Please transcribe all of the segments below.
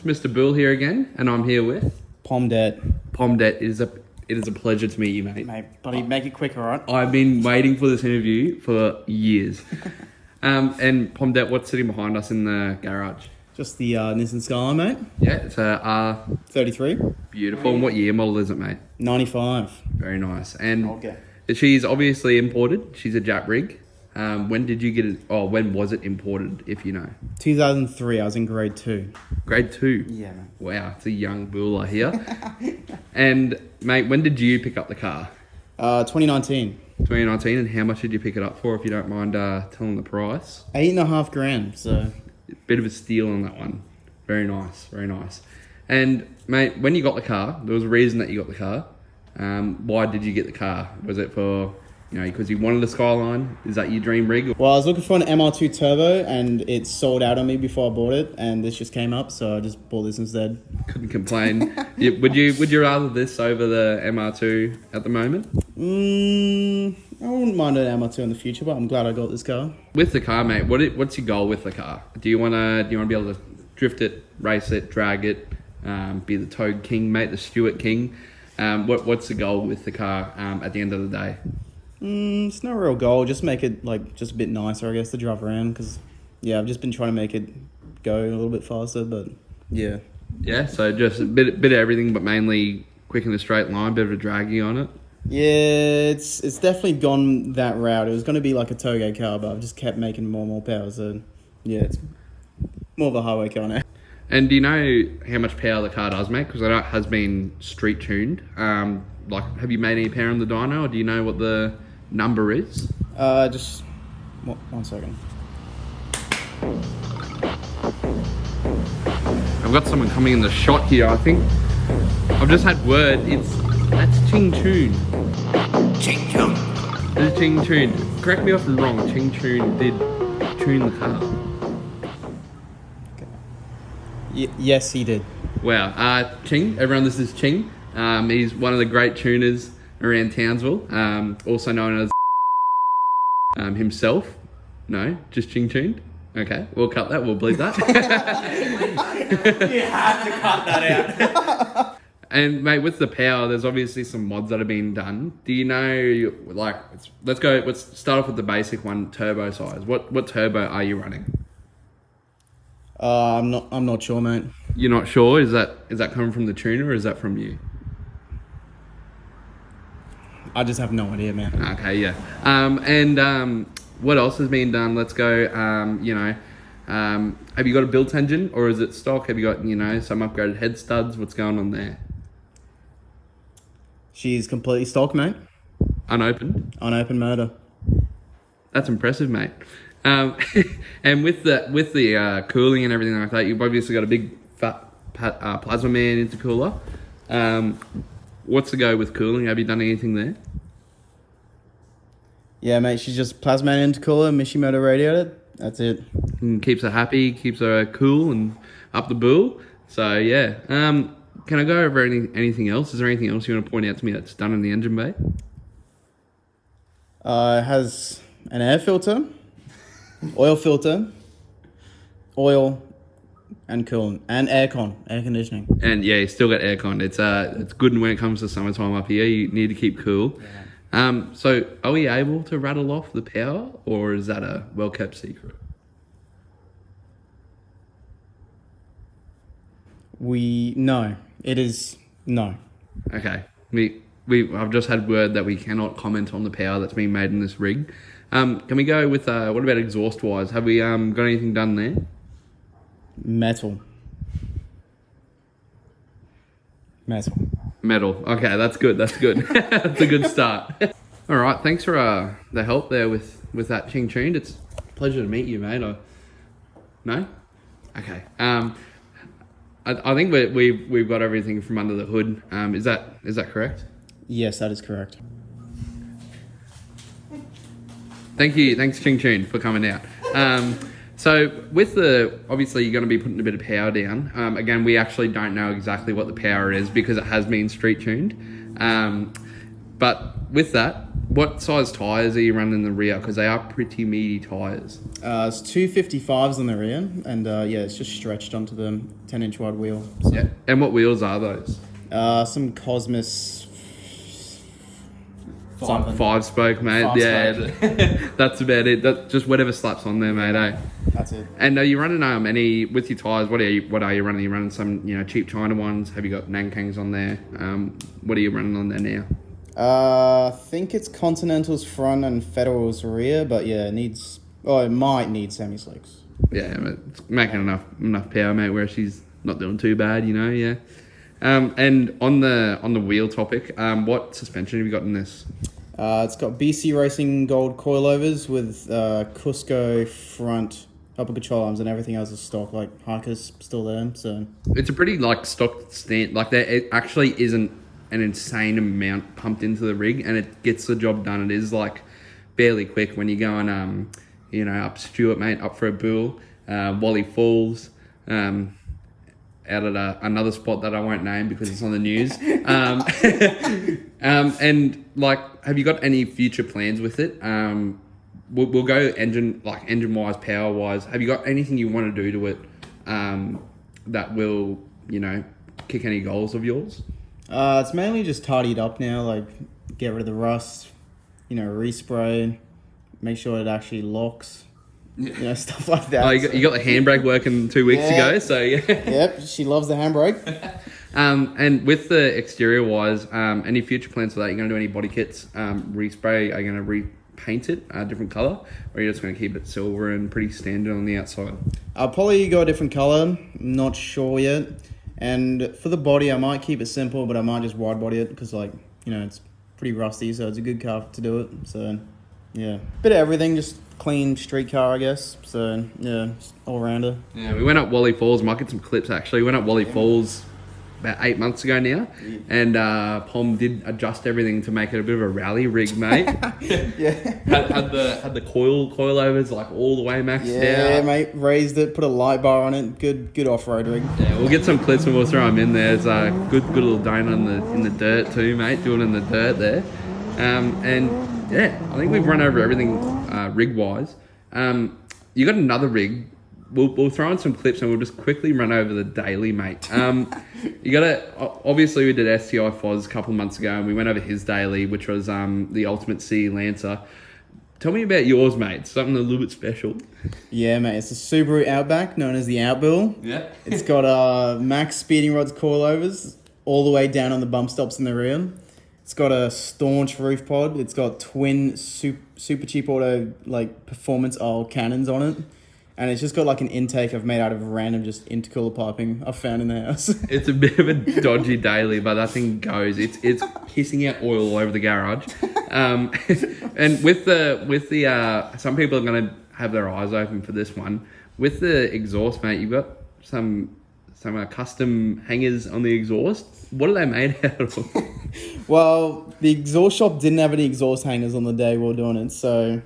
It's Mr. Bull here again, and I'm here with Pomdet. Pomdet. It is a pleasure to meet you, mate. Mate, buddy, make it quick, all right? I've been waiting for this interview for years. And Pomdet, what's sitting behind us in the garage? Just the Nissan Skyline, mate. Yeah, it's a R33. beautiful. And what year model is it, mate? 95. Very nice. And Okay. she's obviously imported. She's a Jap rig. When did you get it? Oh, when was it imported, if you know? 2003, I was in grade 2. Grade 2? Yeah, mate. Wow, it's a young bull here. And, mate, when did you pick up the car? 2019. 2019, and how much did you pick it up for, if you don't mind telling the price? $8.5 grand, so... Bit of a steal on that one. Very nice, very nice. And, mate, when you got the car, there was a reason that you got the car. Why did you get the car? Was it for, because you wanted a Skyline? Is that your dream rig? Well, I was looking for an MR2 Turbo, and it sold out on me before I bought it, and this just came up, so I just bought this instead. Couldn't complain. Would you rather this over the MR2 at the moment? I wouldn't mind an MR2 in the future, but I'm glad I got this car. With the car, mate, what's your goal with the car? Do you wanna be able to drift it, race it, drag it, be the Toad King, mate, the Stewart King? What's the goal with the car at the end of the day? It's no real goal. Just make it just a bit nicer, I guess, to drive around. Because I've just been trying to make it go a little bit faster. But yeah. Yeah. So just a bit of everything, but mainly quick in a straight line. Bit of a draggy on it. Yeah, it's definitely gone that route. It was going to be like a toge car, but I've just kept making more and more power. So yeah, it's more of a highway car now. And do you know how much power the car does make? Because I know it has been street tuned. Have you made any power on the dyno, or do you know what the number is? Just one second. I've got someone coming in the shot here, I think. I've just had word, that's Ching Tuned. Ching Tuned. This is Ching Tuned. Correct me if I'm wrong, Ching Tuned did tune the car. Yes, he did. Wow, Ching, everyone, this is Ching. He's one of the great tuners around Townsville, also known as himself. No, just Ching Tuned. Okay, we'll cut that, we'll bleep that. You have to cut that out. And mate, with the power, there's obviously some mods that have been done. Do you know, let's start off with the basic one, turbo size. What turbo are you running? I'm not sure, mate. You're not sure? Is that coming from the tuner, or is that from you? I just have no idea, man. Okay, yeah. What else has been done? Let's go. Have you got a built engine, or is it stock? Have you got some upgraded head studs? What's going on there? She's completely stock, mate. Unopened. Unopened motor. That's impressive, mate. And with the cooling and everything like that, you've obviously got a big fat plasma man intercooler. What's the go with cooling? Have you done anything there? Yeah, mate, she's just plasma intercooler, Mishimoto radiator. That's it. And keeps her happy, keeps her cool and up the bull. So yeah. Can I go over anything else? Is there anything else you want to point out to me that's done in the engine bay? It has an air filter, oil filter, oil, and coolant, and air conditioning. And yeah, you still got aircon. It's good when it comes to summertime up here. You need to keep cool. Yeah. So are we able to rattle off the power, or is that a well-kept secret? No. It is no. Okay. I've just had word that we cannot comment on the power that's being made in this rig. Can we go with what about exhaust wise? Have we got anything done there? Metal. Metal. Okay, that's good. That's a good start. All right, thanks for the help there with that Ching Tuned. It's a pleasure to meet you, mate. No? Okay. I think we've got everything from under the hood. Is that correct? Yes, that is correct. Thank you. Thanks, Ching Tuned, for coming out. So with obviously you're going to be putting a bit of power down. Again, we actually don't know exactly what the power is because it has been street tuned. But with that, What size tyres are you running in the rear? Because they are pretty meaty tyres. It's 255s on the rear, and yeah, it's just stretched onto the 10-inch wide wheel. So. Yeah. And what wheels are those? Some Cosmos. Something. 5-spoke, mate. 5-spoke. That's about it. That's just whatever slaps on there, mate. Eh? That's it. And are you running any with your tyres? What are you running? Are you running some cheap China ones? Have you got Nankangs on there? What are you running on there now? I think it's Continental's front and Federal's rear, but yeah, it might need semi-slicks. Yeah, but it's making enough power, mate. Where she's not doing too bad, Yeah. And on the wheel topic, what suspension have you got in this? It's got BC Racing gold coilovers with Cusco front upper control arms, and everything else is stock. Like Harker's still there, so It's a pretty stock stand. It actually isn't an insane amount pumped into the rig, and it gets the job done. It is barely quick when you're going up Stewart, mate, up for a bull, Wally Falls, out at another spot that I won't name because it's on the news. And have you got any future plans with it? We'll go engine wise, power wise. Have you got anything you want to do to it that will kick any goals of yours? It's mainly just tidied up now, get rid of the rust, respray, make sure it actually locks. Stuff like that. Oh, you got the handbrake working 2 weeks ago, so yeah. Yep, she loves the handbrake. And with the exterior wise, any future plans for that? You're going to do any body kits, respray? Are you going to repaint it a different colour, or are you just going to keep it silver and pretty standard on the outside? I'll probably go a different colour. Not sure yet. And for the body, I might keep it simple, but I might just wide body it because it's pretty rusty, so it's a good car to do it. So yeah, bit of everything, just clean street car, I guess. So yeah, all rounder. Yeah, we went up Wally Falls. Might get some clips actually. We went up Wally Falls about 8 months ago now, and Pom did adjust everything to make it a bit of a rally rig, mate. Yeah, had the coilovers all the way maxed out. Yeah, mate, raised it, put a light bar on it. Good off road rig. Yeah, we'll get some clips and we'll throw them in there. It's a good little donut in the dirt too, mate. Doing it in the dirt there, and yeah, I think we've run over everything rig wise. You got another rig. We'll throw in some clips and we'll just quickly run over the daily, mate. You gotta obviously we did STI Foz a couple of months ago and we went over his daily, which was the Ultimate C Lancer. Tell me about yours, mate. Something a little bit special. Yeah, mate. It's a Subaru Outback, known as the Outbill. Yeah. It's got max speeding rods coilovers all the way down on the bump stops in the rear. It's got a staunch roof pod. It's got twin super cheap auto performance oil cannons on it. And it's just got an intake I've made out of random just intercooler piping I found in the house. It's a bit of a dodgy daily, but that thing goes. It's hissing out oil all over the garage. And with the some people are going to have their eyes open for this one. With the exhaust, mate, you've got some custom hangers on the exhaust. What are they made out of? Well, the exhaust shop didn't have any exhaust hangers on the day we were doing it, so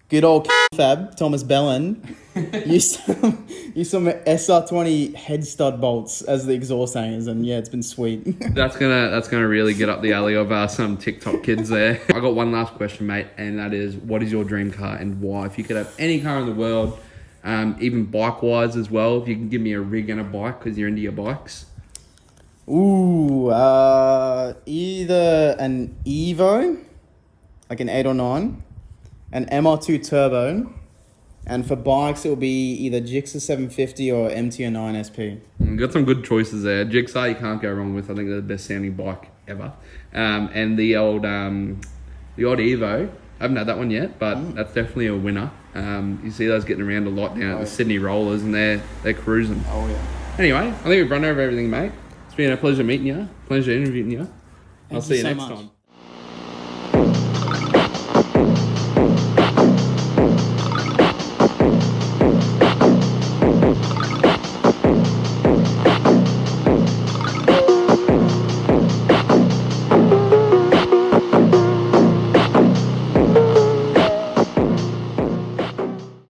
good old Fab, Thomas Bellin, used some SR20 head stud bolts as the exhaust hangers, and yeah, it's been sweet. That's gonna really get up the alley of some TikTok kids there. I got one last question, mate, and that is, what is your dream car and why? If you could have any car in the world, even bike-wise as well, if you can give me a rig and a bike because you're into your bikes. Ooh, either an Evo, an 8 or 9, an MR2 Turbo, and for bikes it'll be either Gixxer 750 or MTO 9 SP. Got some good choices there. Gixxer you can't go wrong with. I think they're the best sounding bike ever. And the old Evo, I haven't had that one yet, but that's definitely a winner. You see those getting around a lot down at the Sydney Rollers, and they're cruising. Oh yeah. Anyway, I think we've run over everything, mate. It's been a pleasure meeting you. Pleasure interviewing you. I'll see you next time.